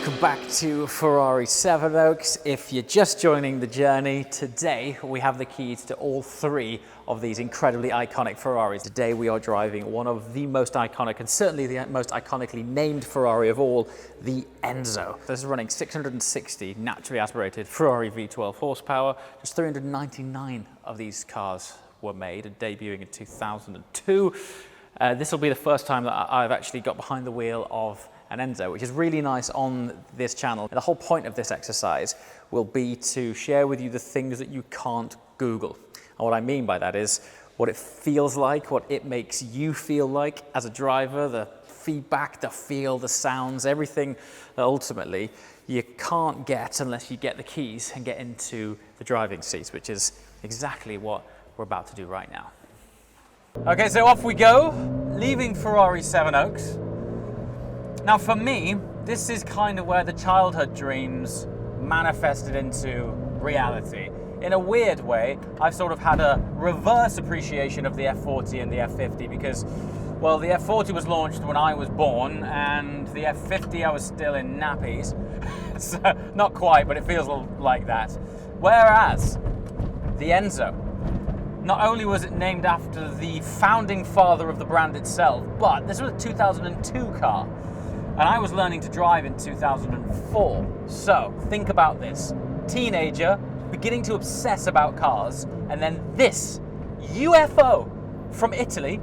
welcome back to Ferrari Sevenoaks. If you're just joining the journey, today we have the keys to all three of these incredibly iconic Ferraris. Today we are driving one of the most iconic and certainly the most iconically named Ferrari of all, the Enzo. This is running 660 naturally aspirated Ferrari V12 horsepower. Just 399 of these cars were made, debuting in 2002. This will be the first time that I've actually got behind the wheel of an Enzo, which is really nice on this channel. And the whole point of this exercise will be to share with you the things that you can't Google. And what I mean by that is what it feels like, what it makes you feel like as a driver, the feedback, the feel, the sounds, everything that ultimately you can't get unless you get the keys and get into the driving seats, which is exactly what we're about to do right now. Okay, so off we go, leaving Ferrari Sevenoaks. Now for me, this is kind of where the childhood dreams manifested into reality. In a weird way, I've sort of had a reverse appreciation of the F40 and the F50 because, well, the F40 was launched when I was born and the F50 I was still in nappies. So, not quite, but it feels like that. Whereas the Enzo, not only was it named after the founding father of the brand itself, but this was a 2002 car. And I was learning to drive in 2004. So think about this. Teenager, beginning to obsess about cars, and then this UFO from Italy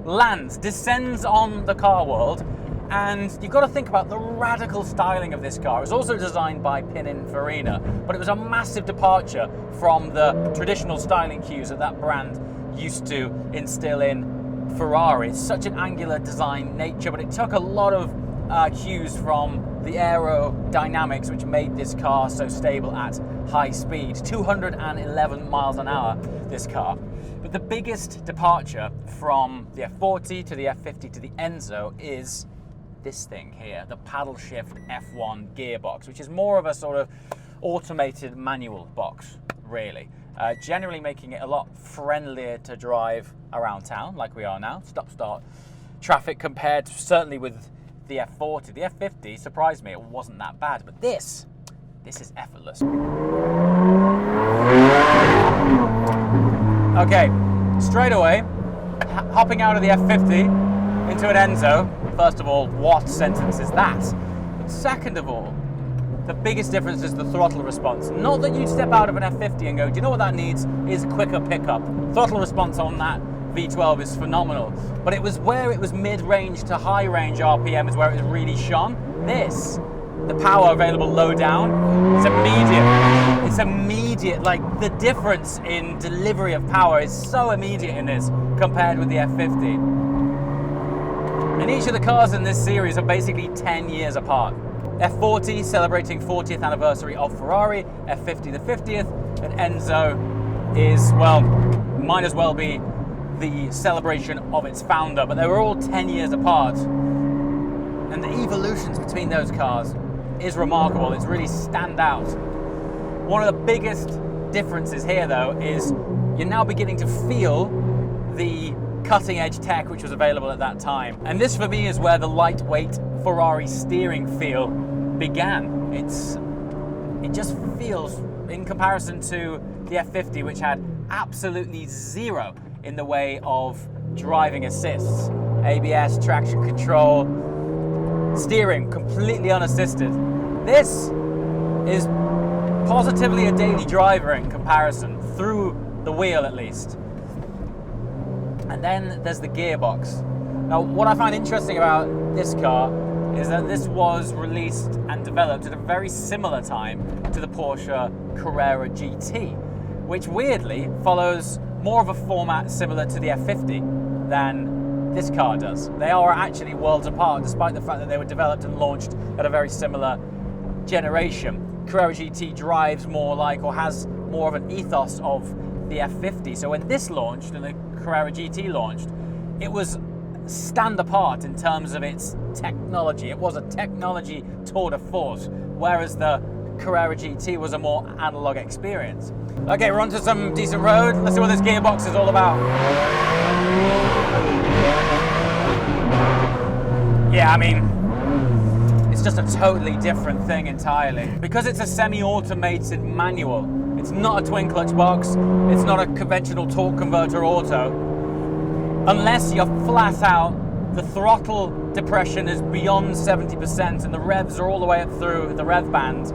lands, descends on the car world, and you've got to think about the radical styling of this car. It was also designed by Pininfarina, but it was a massive departure from the traditional styling cues that brand used to instill in Ferrari. It's such an angular design nature, but it took a lot of cues from the aerodynamics which made this car so stable at high speed. 211 miles an hour, this car. But the biggest departure from the F40 to the F50 to the Enzo is this thing here, the paddle shift F1 gearbox, which is more of a sort of automated manual box, really. Generally making it a lot friendlier to drive around town, like we are now, stop-start traffic, compared to, certainly with the F40. The F50 surprised me, it wasn't that bad, but this is effortless. Okay, straight away, hopping out of the F50 into an Enzo. First of all, what sentence is that? But second of all, the biggest difference is the throttle response. Not that you'd step out of an F50 and go, do you know what that needs? Is quicker pickup. Throttle response on that V12 is phenomenal. But it was where it was mid-range to high-range RPM is where it really shone. This, the power available low down, it's immediate. It's immediate. Like, the difference in delivery of power is so immediate in this compared with the F50. And each of the cars in this series are basically 10 years apart. F40 celebrating 40th anniversary of Ferrari, F50 the 50th, and Enzo is, well, might as well be the celebration of its founder, but they were all 10 years apart. And the evolutions between those cars is remarkable. It's really stand out. One of the biggest differences here, though, is you're now beginning to feel the cutting edge tech which was available at that time. And this for me is where the lightweight Ferrari steering feel began. It just feels, in comparison to the F50, which had absolutely zero in the way of driving assists, ABS, traction control, steering completely unassisted. This is positively a daily driver in comparison, through the wheel at least. And then there's the gearbox. Now, what I find interesting about this car is that this was released and developed at a very similar time to the Porsche Carrera GT, which weirdly follows more of a format similar to the F50 than this car does. They are actually worlds apart, despite the fact that they were developed and launched at a very similar generation. Carrera GT drives more like, or has more of an ethos of the F50. So when this launched and the Carrera GT launched, it was stand apart in terms of its technology. It was a technology tour de force, whereas the Carrera GT was a more analog experience. Okay, we're onto some decent road. Let's see what this gearbox is all about. Yeah, I mean, it's just a totally different thing entirely. Because it's a semi-automated manual, it's not a twin clutch box, it's not a conventional torque converter auto. Unless you're flat out, the throttle depression is beyond 70% and the revs are all the way up through the rev band.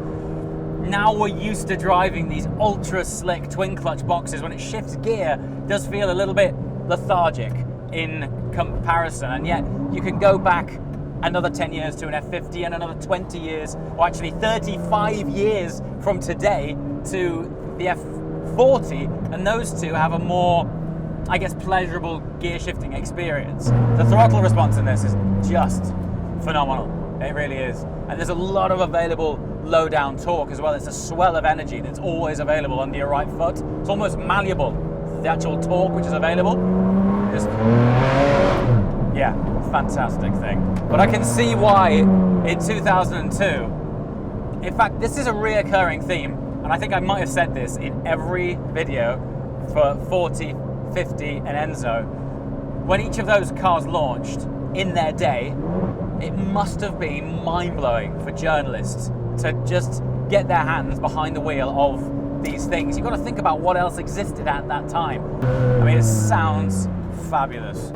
Now we're used to driving these ultra slick twin clutch boxes. When it shifts gear, it does feel a little bit lethargic in comparison, and yet you can go back another 10 years to an F50 and another 20 years, or actually 35 years from today to the F40, and those two have a more, I guess, pleasurable gear shifting experience. The throttle response in this is just phenomenal. It really is. And there's a lot of available low down torque as well. It's a swell of energy that's always available under your right foot. It's almost malleable. The actual torque which is available, just, yeah, fantastic thing. But I can see why in 2002, in fact, this is a reoccurring theme, and I think I might have said this in every video for 40, 50 and Enzo. When each of those cars launched in their day, it must have been mind-blowing for journalists to just get their hands behind the wheel of these things. You've got to think about what else existed at that time. I mean, it sounds fabulous.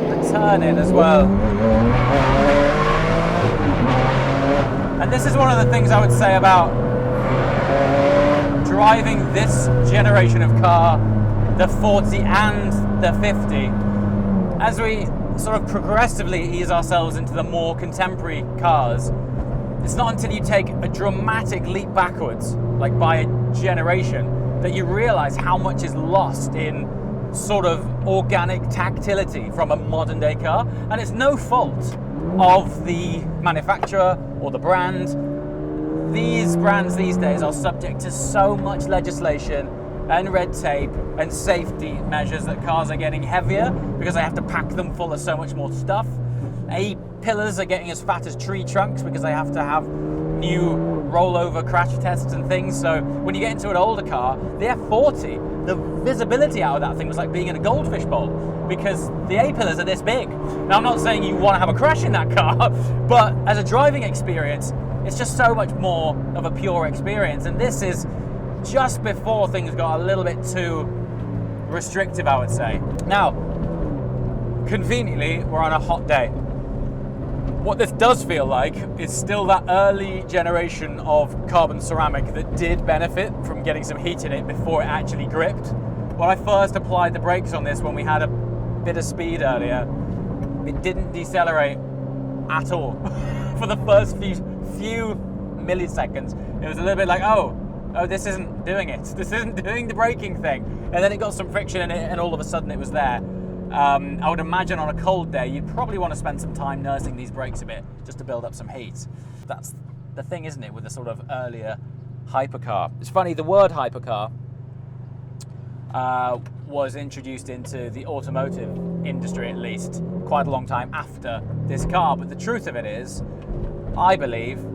The turn-in as well. And this is one of the things I would say about driving this generation of car, the 40 and the 50, as we sort of progressively ease ourselves into the more contemporary cars, it's not until you take a dramatic leap backwards, like by a generation, that you realize how much is lost in sort of organic tactility from a modern day car. And it's no fault of the manufacturer or the brand. These brands these days are subject to so much legislation and red tape and safety measures that cars are getting heavier because they have to pack them full of so much more stuff. A-pillars are getting as fat as tree trunks because they have to have new rollover crash tests and things. So when you get into an older car, the F40, the visibility out of that thing was like being in a goldfish bowl because the A-pillars are this big. Now, I'm not saying you want to have a crash in that car, but as a driving experience, it's just so much more of a pure experience. And this is just before things got a little bit too restrictive, I would say. Now, conveniently, we're on a hot day. What this does feel like is still that early generation of carbon ceramic that did benefit from getting some heat in it before it actually gripped. When I first applied the brakes on this when we had a bit of speed earlier, it didn't decelerate at all. For the first few milliseconds, it was a little bit like, oh, this isn't doing it. This isn't doing the braking thing. And then it got some friction in it, and all of a sudden it was there. I would imagine on a cold day, you'd probably want to spend some time nursing these brakes a bit, just to build up some heat. That's the thing, isn't it, with the sort of earlier hypercar. It's funny, the word hypercar was introduced into the automotive industry, at least, quite a long time after this car. But the truth of it is, I believe,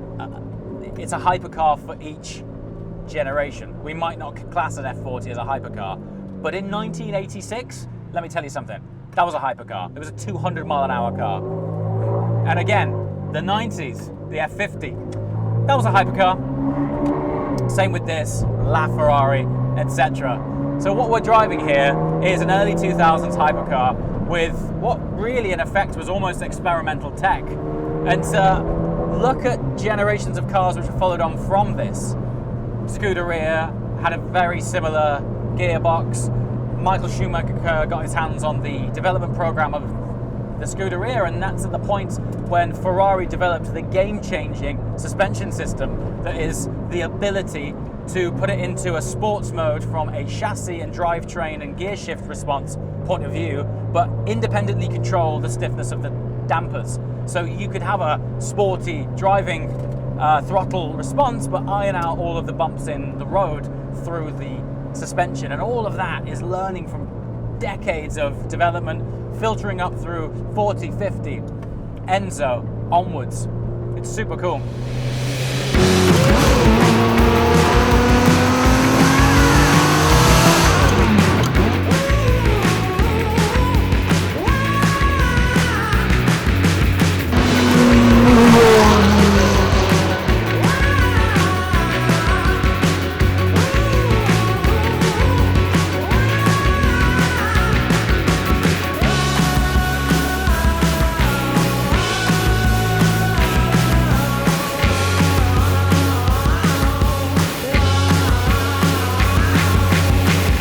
it's a hypercar for each generation. We might not class an F40 as a hypercar, but in 1986, let me tell you something, that was a hypercar. It was a 200-mile-an-hour car. And again, the 90s, the F50, that was a hypercar. Same with this, Ferrari, etc. So what we're driving here is an early 2000s hypercar with what really in effect was almost experimental tech. And to look at generations of cars which have followed on from this, Scuderia had a very similar gearbox. Michael Schumacher got his hands on the development program of the Scuderia, and that's at the point when Ferrari developed the game-changing suspension system that is the ability to put it into a sports mode from a chassis and drivetrain and gear shift response point of view, but independently control the stiffness of the dampers. So you could have a sporty driving throttle response, but iron out all of the bumps in the road through the suspension. And all of that is learning from decades of development, filtering up through 40, 50, Enzo onwards. It's super cool.